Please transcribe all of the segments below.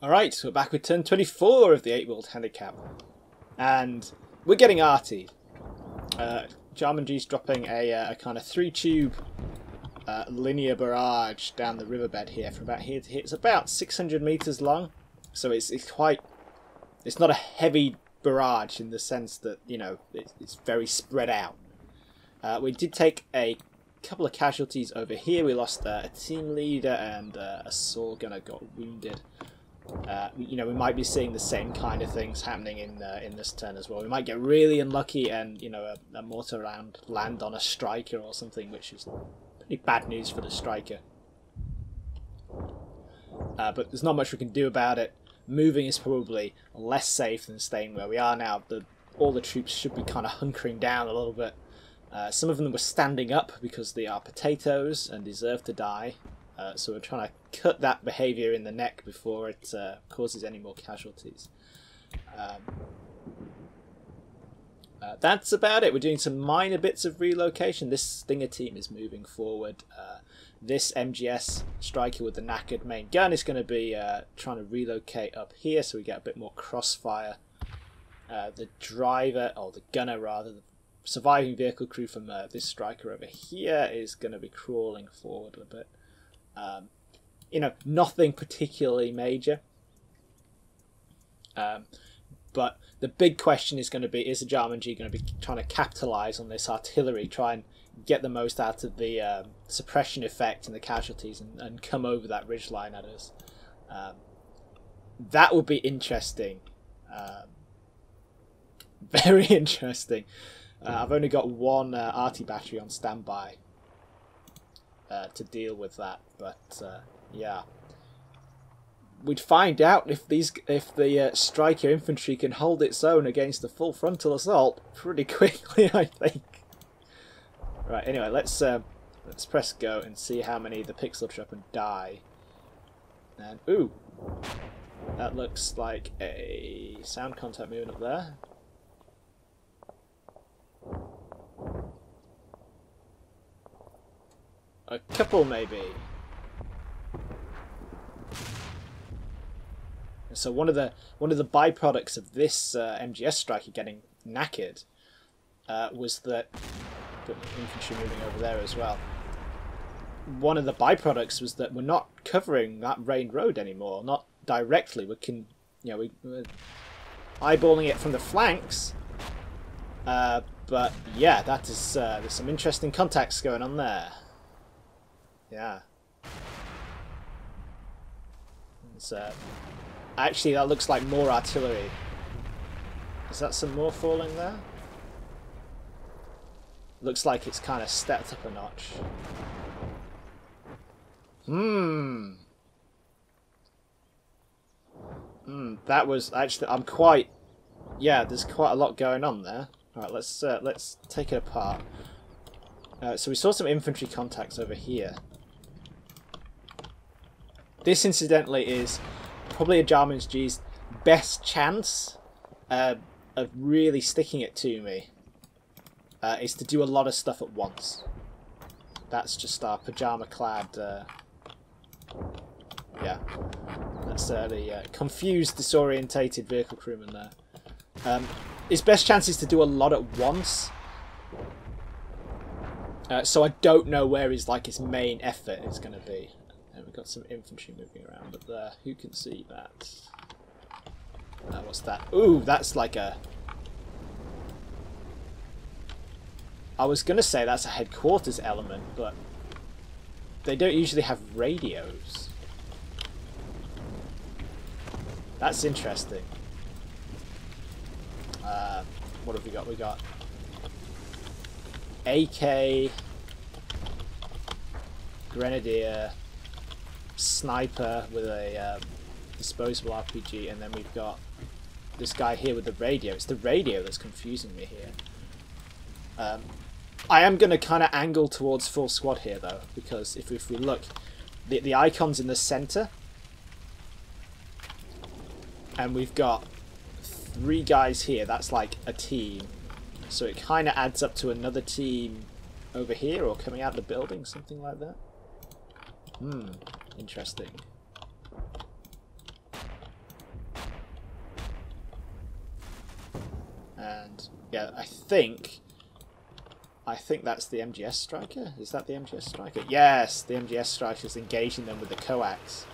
Alright, so we're back with turn 24 of the 8-World Handicap. And we're getting arty. AjarmanG's dropping a kind of 3-tube linear barrage down the riverbed here from about here to here. It's about 600 meters long, so it's not a heavy barrage in the sense that, you know, it's very spread out. We did take a couple of casualties over here. We lost a team leader and a saw gunner got wounded. You know, we might be seeing the same kind of things happening in this turn as well. We might get really unlucky and, you know, a mortar round land on a Stryker or something, which is pretty bad news for the Stryker. But there's not much we can do about it. Moving is probably less safe than staying where we are now. All the troops should be kind of hunkering down a little bit. Some of them were standing up because they are potatoes and deserve to die. So we're trying to cut that behaviour in the neck before it causes any more casualties. That's about it. We're doing some minor bits of relocation. This Stinger team is moving forward. This MGS Stryker with the knackered main gun is going to be trying to relocate up here so we get a bit more crossfire. The driver, or the gunner rather, the surviving vehicle crew from this Stryker over here is going to be crawling forward a bit. You know, nothing particularly major. But the big question is going to be, is AjarmanG going to be trying to capitalise on this artillery, try and get the most out of the suppression effect and the casualties and come over that ridgeline at us? That would be interesting. Very interesting. I've only got one arty battery on standby to deal with that, but yeah, we'd find out if the Stryker Infantry can hold its own against the full frontal assault pretty quickly, I think. Right. Anyway, let's press go and see how many the pixel trap and die. And ooh, that looks like a sound contact moving up there. A couple, maybe. So one of the byproducts of this MGS Stryker getting knackered was that, got infantry moving over there as well. One of the byproducts was that we're not covering that main road anymore, not directly. We're eyeballing it from the flanks. But yeah, that is there's some interesting contacts going on there. Yeah. Actually, that looks like more artillery. Is that some more falling there? Looks like it's kind of stepped up a notch. That was actually, yeah, there's quite a lot going on there. Alright, let's take it apart. So we saw some infantry contacts over here. This, incidentally, is probably AjarmanG's best chance of really sticking it to me. Is to do a lot of stuff at once. That's just our pajama-clad... yeah. That's the confused, disorientated vehicle crewman there. His best chance is to do a lot at once. So I don't know where his main effort is going to be. And we've got some infantry moving around up there. Who can see that? What's that? Ooh, that's like a... I was going to say that's a headquarters element, but they don't usually have radios. That's interesting. What have we got? We got AK, Grenadier, Sniper with a disposable RPG, and then we've got this guy here with the radio. It's the radio that's confusing me here. I am going to kind of angle towards full squad here, though, because if we look, the icon's in the centre, and we've got 3 guys here. That's like a team, so it kind of adds up to another team over here, or coming out of the building, something like that. Interesting. And yeah, I think that's the MGS Stryker. Is that the MGS Stryker? Yes, the MGS Stryker is engaging them with the coax.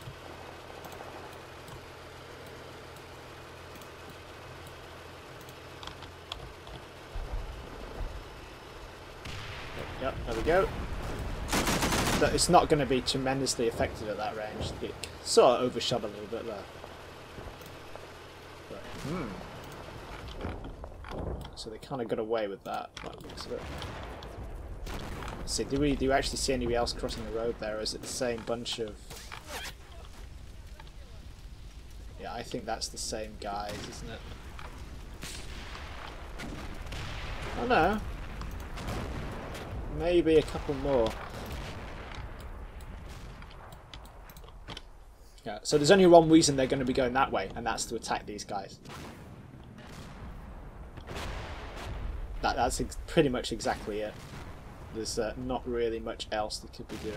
Yep, there we go. But it's not going to be tremendously effective at that range. It sort of overshot a little bit there. But, so they kind of got away with that. Let's see, do we actually see anybody else crossing the road there, or is it the same bunch of... Yeah, I think that's the same guys, isn't it? Oh no. Maybe a couple more. Yeah, so there's only one reason they're going to be going that way, and that's to attack these guys. That's pretty much exactly it. There's not really much else they could be doing.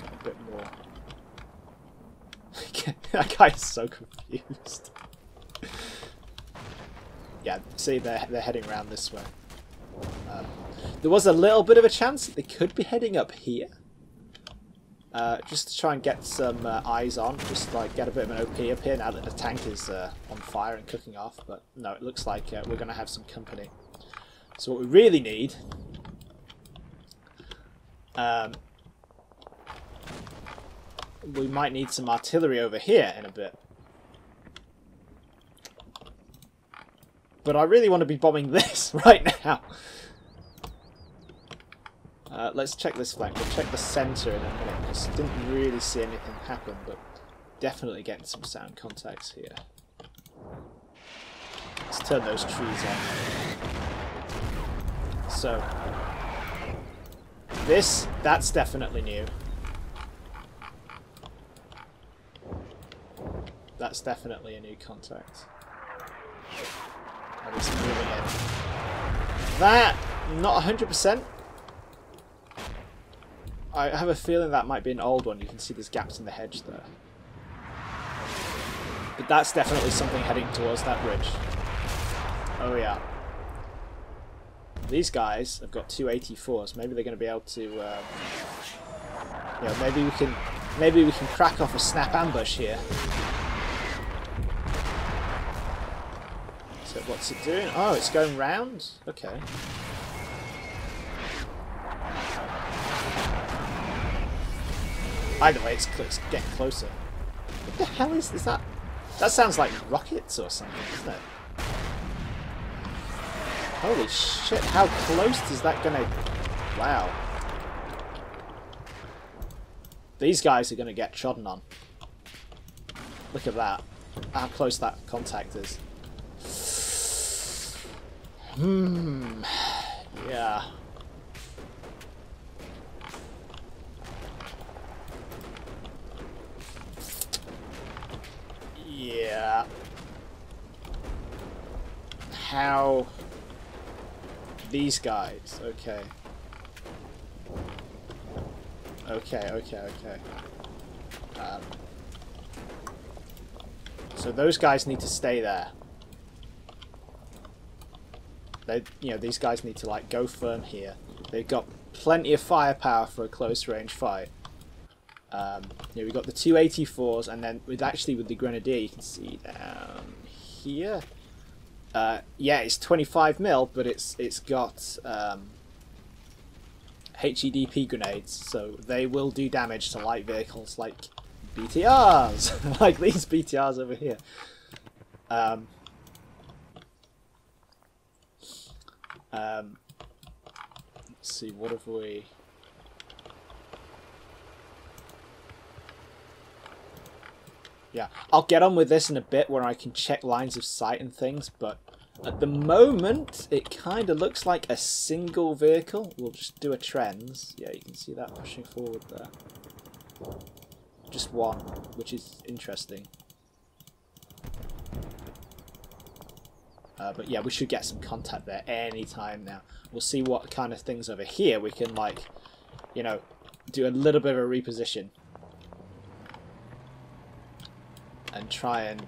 Got a bit more. That guy is so confused. Yeah, see, they're heading around this way. There was a little bit of a chance that they could be heading up here. Just to try and get some eyes on, just like get a bit of an OP up here now that the tank is on fire and cooking off. But no, it looks like we're going to have some company. So what we really need, we might need some artillery over here in a bit. But I really want to be bombing this right now. Let's check this flank. We'll check the centre in a minute, because I didn't really see anything happen, but definitely getting some sound contacts here. Let's turn those trees on. So, that's definitely new. That's definitely a new contact. And it's moving in. That, not 100%. I have a feeling that might be an old one. You can see there's gaps in the hedge there. But that's definitely something heading towards that ridge. Oh yeah. These guys have got two 84s. Maybe they're going to be able to... you know, maybe we can crack off a snap ambush here. So what's it doing? Oh, it's going round? Okay. Either way, it's getting closer. What the hell is that? That sounds like rockets or something, doesn't it? Holy shit, how close is that gonna... Wow. These guys are gonna get trodden on. Look at that. How close that contact is. Yeah. Yeah. How... These guys, okay. Okay. So those guys need to stay there. These guys need to like go firm here. They've got plenty of firepower for a close range fight. We've got the 284s, and then with the grenadier, you can see down here. Yeah, it's 25mm, but it's got HEDP grenades, so they will do damage to light vehicles like BTRs, like these BTRs over here. Let's see, what have we... Yeah, I'll get on with this in a bit where I can check lines of sight and things, but at the moment it kind of looks like a single vehicle. We'll just do a trends. Yeah, you can see that pushing forward there. Just one, which is interesting. But yeah, we should get some contact there any time now. We'll see what kind of things over here we can, like, you know, do a little bit of a reposition. And try and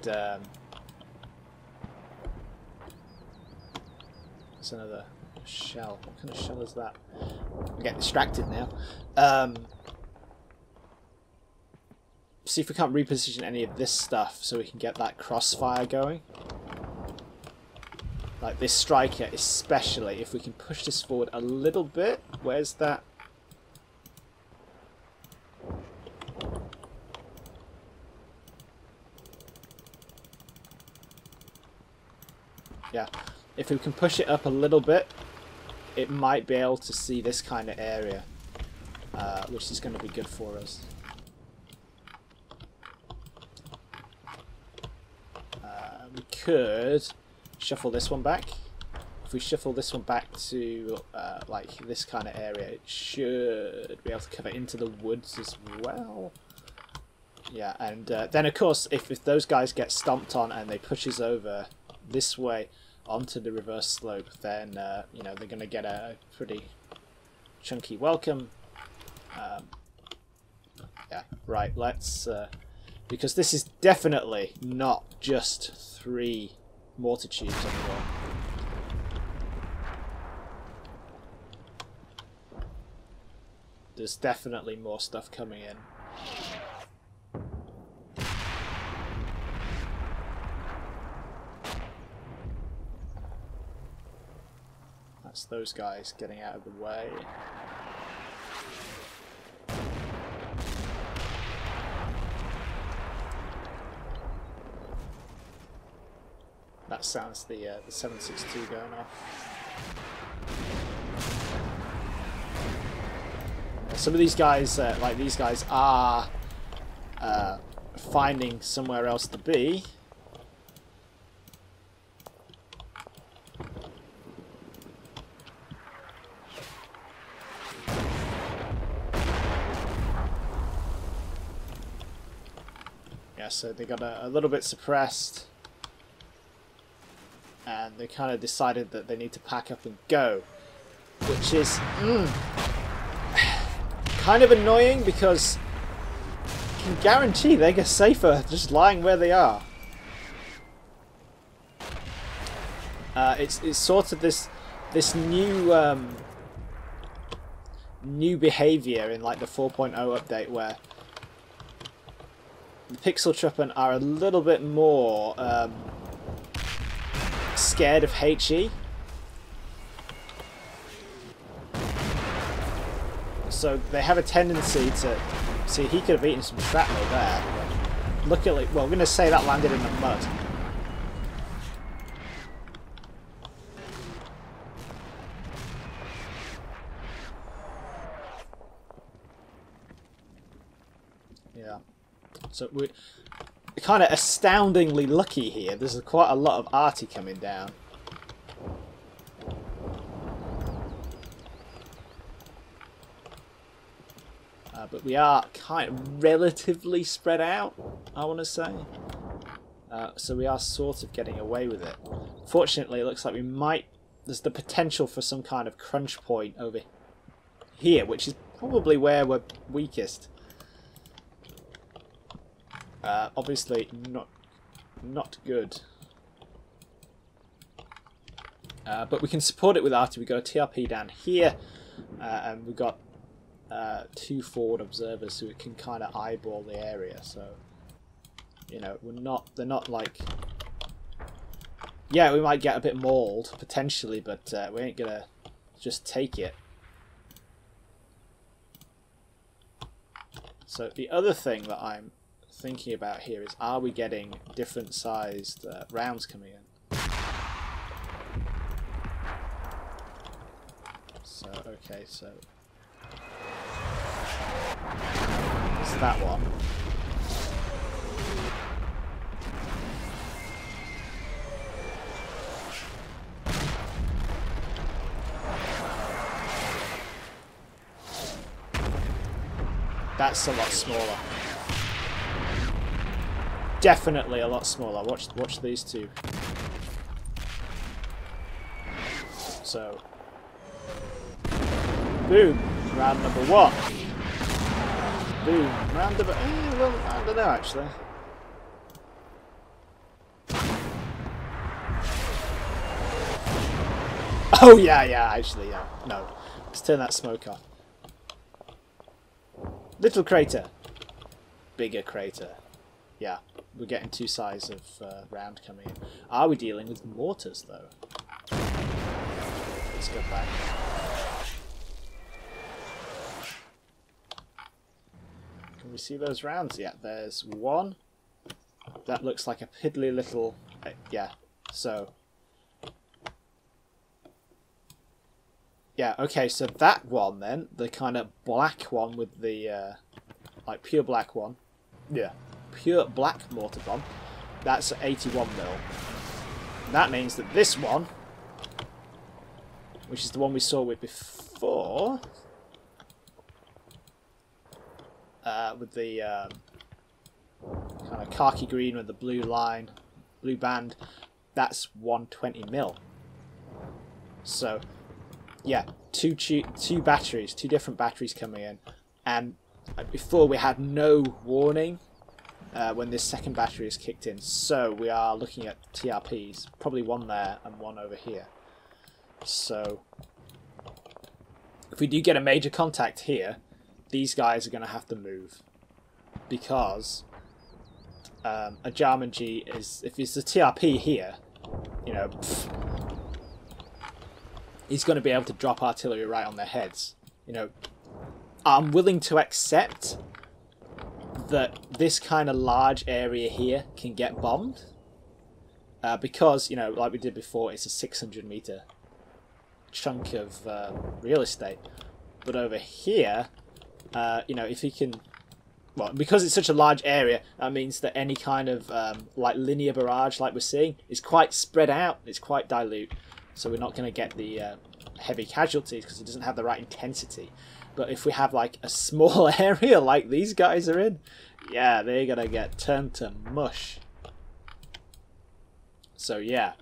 It's another shell. What kind of shell is that? I'm getting distracted now. See if we can't reposition any of this stuff so we can get that crossfire going. Like this striker especially, if we can push this forward a little bit. Where's that? Yeah, if we can push it up a little bit, it might be able to see this kind of area, which is going to be good for us. We could shuffle this one back. If we shuffle this one back to like this kind of area, it should be able to cover into the woods as well. Yeah, and then of course if those guys get stomped on and they push us over this way onto the reverse slope, then you know, they're going to get a pretty chunky welcome. Yeah, right, let's because this is definitely not just 3 mortar tubes anymore. There's definitely more stuff coming in. That's those guys getting out of the way. That sounds the 7.62 going off. Some of these guys, like these guys, are finding somewhere else to be. Yeah, so they got a little bit suppressed. And they kind of decided that they need to pack up and go, which is kind of annoying because you can guarantee they get safer just lying where they are. It's sort of this new new behavior in like the 4.0 update where the pixel truppen are a little bit more scared of HE. So they have a tendency to... See, he could have eaten some shrapnel there. Look at it. Well, we're going to say that landed in the mud. Yeah. So we're kind of astoundingly lucky here. There's quite a lot of arty coming down. But we are kind of relatively spread out, I want to say. So we are sort of getting away with it. Fortunately, it looks like we might... There's the potential for some kind of crunch point over here, which is probably where we're weakest. Obviously not good. But we can support it with arty. We've got a TRP down here, and we've got 2 forward observers who can kind of eyeball the area. So, you know, they're not like... Yeah, we might get a bit mauled, potentially, but we ain't gonna just take it. So the other thing that I'm thinking about here is, are we getting different sized rounds coming in? So, okay, so it's that one. That's a lot smaller. Definitely a lot smaller. Watch these two. So, boom, round number 1. Boom, round number... well, I don't know actually. Oh, yeah, actually, yeah. No. Let's turn that smoke off. Little crater. Bigger crater. Yeah, we're getting two sides of round coming in. Are we dealing with mortars, though? Let's go back. Can we see those rounds? Yeah, there's one. That looks like a piddly little... yeah, so... Yeah, okay, so that one then, the kind of black one with the, like pure black one. Yeah, pure black mortar bomb. That's 81 mil. And that means that this one, which is the one we saw with before, with the kind of khaki green with the blue line, blue band, that's 120 mil. So... yeah, two batteries, two different batteries coming in, and before we had no warning when this second battery is kicked in, so we are looking at TRPs, probably one there and one over here. So if we do get a major contact here, these guys are going to have to move, because AjarmanG is, if it's a TRP here, you know, he's going to be able to drop artillery right on their heads. You know, I'm willing to accept that this kind of large area here can get bombed, because, you know, like we did before, it's a 600-meter chunk of real estate. But over here, you know, if he can... well, because it's such a large area, that means that any kind of like linear barrage like we're seeing is quite spread out, it's quite dilute. So we're not going to get the heavy casualties because it doesn't have the right intensity. But if we have like a small area like these guys are in, yeah, they're going to get turned to mush. So yeah.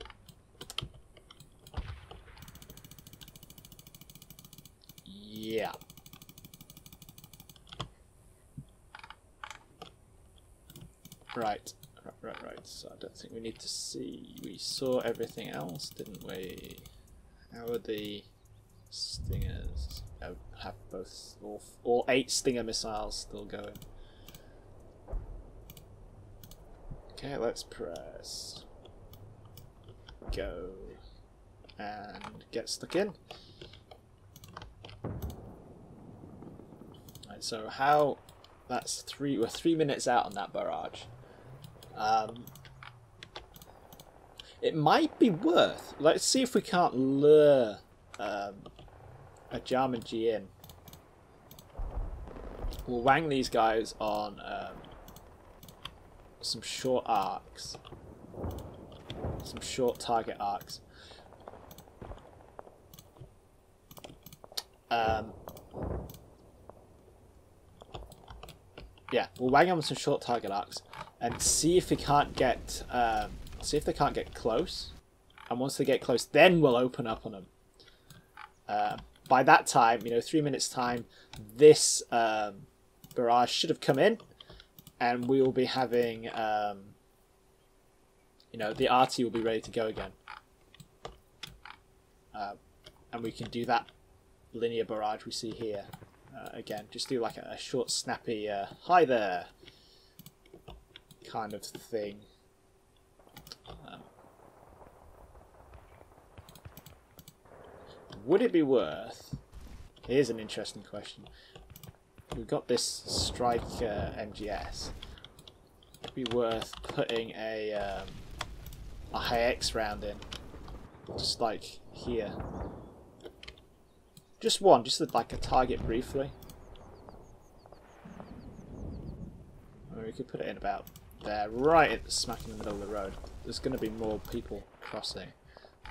Yeah. Right. So I don't think we need to see. We saw everything else, didn't we? How are the Stingers? Oh, have both, all 8 Stinger missiles still going. Okay, let's press go and get stuck in. Right, so how? That's we're 3 minutes out on that barrage. It might be worth... let's see if we can't lure AjarmanG in. We'll wang these guys on some short arcs. Some short target arcs. Yeah, we'll wang them on some short target arcs and see if we can't get... see if they can't get close, and once they get close, then we'll open up on them. By that time, you know, 3 minutes time, this barrage should have come in, and we will be having, you know, the RT will be ready to go again, and we can do that linear barrage we see here again. Just do like a short, snappy, hi there kind of thing. Would it be worth... here's an interesting question. We've got this Stryker MGS. Would it be worth putting a HX round in? Just like here. Just one, just like a target briefly. Or we could put it in about there, right at the smack in the middle of the road. There's going to be more people crossing.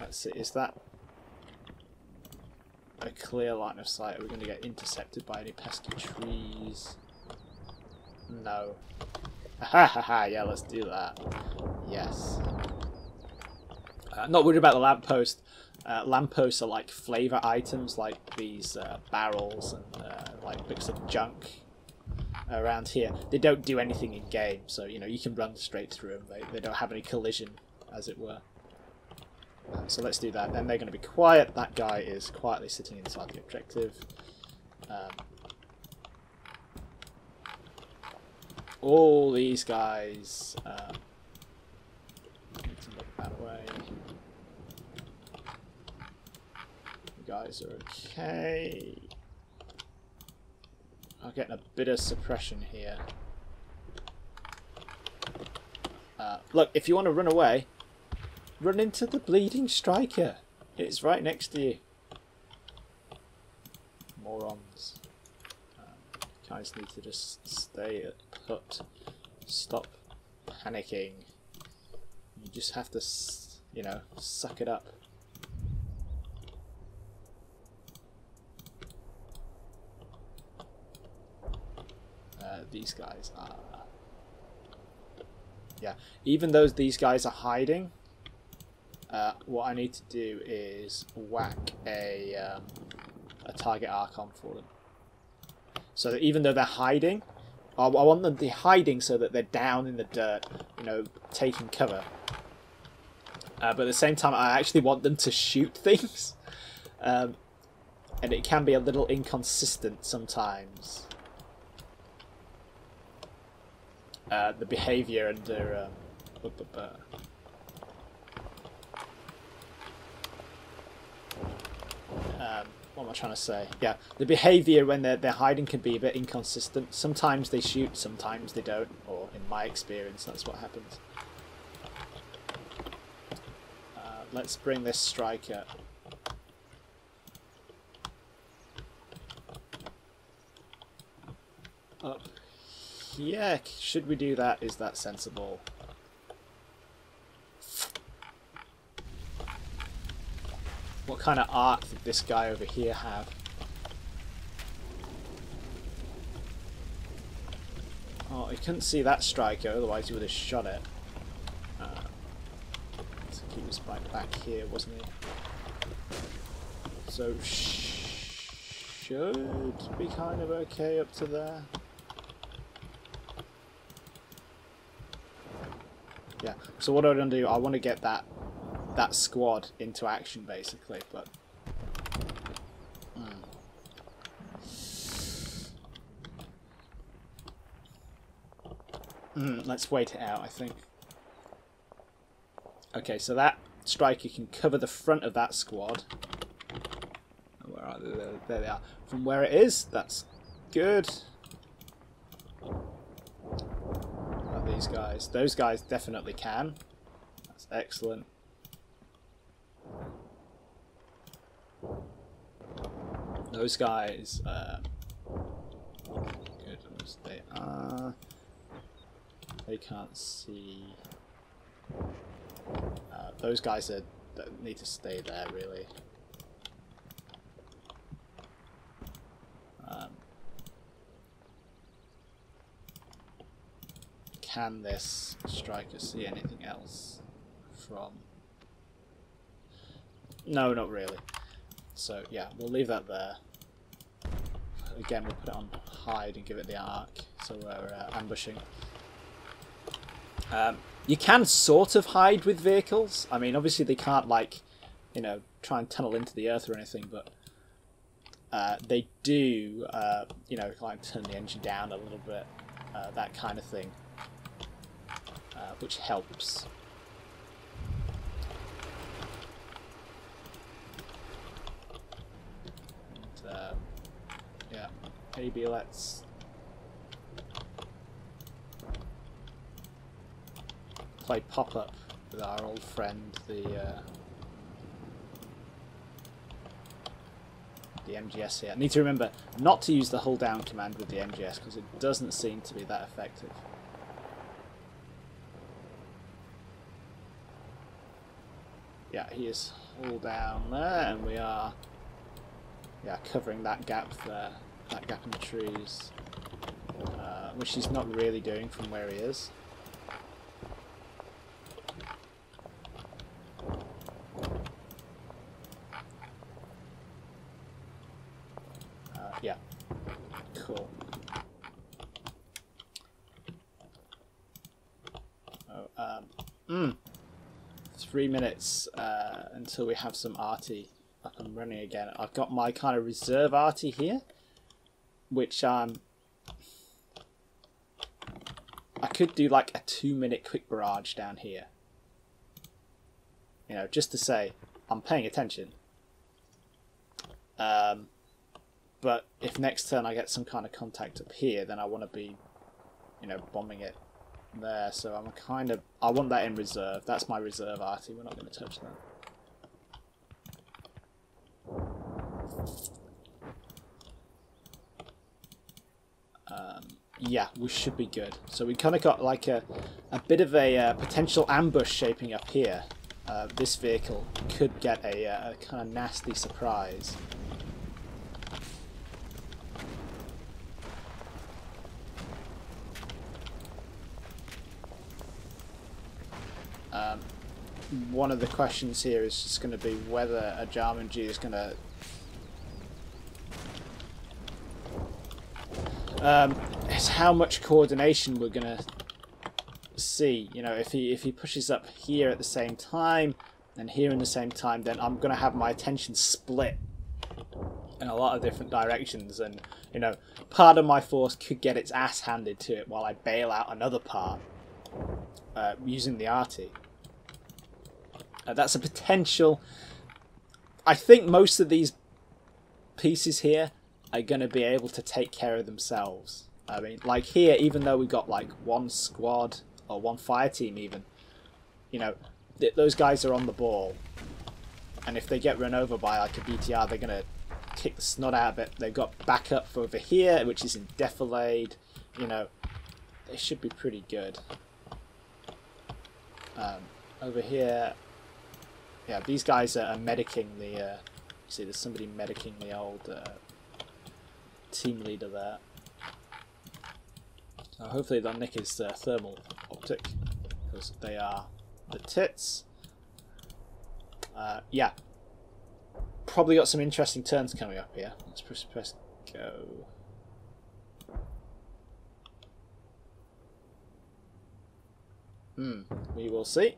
Let's see, is that a clear line of sight? Are we going to get intercepted by any pesky trees? No. Ha ha ha, yeah, let's do that. Yes. Not worried about the lamppost. Lampposts are like flavour items, like these barrels and like bits of junk around here. They don't do anything in game, so you know you can run straight through them. They don't have any collision, as it were. So let's do that. Then they're going to be quiet. That guy is quietly sitting inside the objective. All these guys need to look that way. You guys are okay. I'm getting a bit of suppression here. Look, if you want to run away, run into the bleeding Stryker. It's right next to you. Morons. Guys need to just stay put. Stop panicking. You just have to, you know, suck it up. These guys are... Yeah, even though these guys are hiding, what I need to do is whack a target Archon for them. So that even though they're hiding, I want them to be hiding so that they're down in the dirt, you know, taking cover. But at the same time, I actually want them to shoot things. And it can be a little inconsistent sometimes. The behaviour under... what am I trying to say? Yeah, the behaviour when they're hiding can be a bit inconsistent. Sometimes they shoot, sometimes they don't. Or in my experience, that's what happens. Let's bring this Stryker up. Yeah, should we do that? Is that sensible? What kind of art did this guy over here have? Oh, he couldn't see that Stryker, otherwise he would have shot it. So he was back here, wasn't he? So should be kind of okay up to there. Yeah, so what I want to do, I want to get that squad into action basically, but let's wait it out, I think. Okay, so that Stryker can cover the front of that squad. Where are they? There they are. From where it is, that's good. These guys, those guys definitely can. That's excellent. Those guys, good as they are. They can't see. Those guys need to stay there, really. Can this Stryker see anything else from... No, not really. So yeah, we'll leave that there. Again, we'll put it on hide and give it the arc, so we're ambushing. You can sort of hide with vehicles. I mean, obviously they can't, like, you know, try and tunnel into the earth or anything, but they do, you know, like turn the engine down a little bit, that kind of thing. Which helps. And, yeah, maybe let's play pop-up with our old friend, the MGS here. I need to remember not to use the hold down command with the MGS because it doesn't seem to be that effective. Yeah, he is all down there, and we are, yeah, covering that gap there, that gap in the trees, which he's not really doing from where he is. Yeah, cool. Oh, 3 minutes until we have some arty up and running again. I've got my kind of reserve arty here, which I could do like a 2-minute quick barrage down here. You know, just to say I'm paying attention. But if next turn I get some kind of contact up here, then I want to be, you know, bombing it there. So I'm kind of, I want that in reserve. That's my reserve arty. We're not going to touch that. Yeah, we should be good. So we kind of got like a bit of a potential ambush shaping up here. This vehicle could get a kind of nasty surprise. One of the questions here is just going to be whether AjarmanG is going to is how much coordination we're going to see. You know, if he pushes up here at the same time and here in the same time, then I'm going to have my attention split in a lot of different directions, and you know, part of my force could get its ass handed to it while I bail out another part using the arty. That's a potential. I think most of these pieces here are going to be able to take care of themselves. I mean, like here, even though we've got like one squad or one fire team even, you know, those guys are on the ball. And if they get run over by like a BTR, they're going to kick the snot out of it. They've got backup for over here, which is in defilade. You know, they should be pretty good. Over here, yeah, these guys are medicing the, you see there's somebody medicing the old team leader there. So hopefully they'll nick his thermal optic, because they are the tits. Yeah, probably got some interesting turns coming up here. Let's press go. We will see.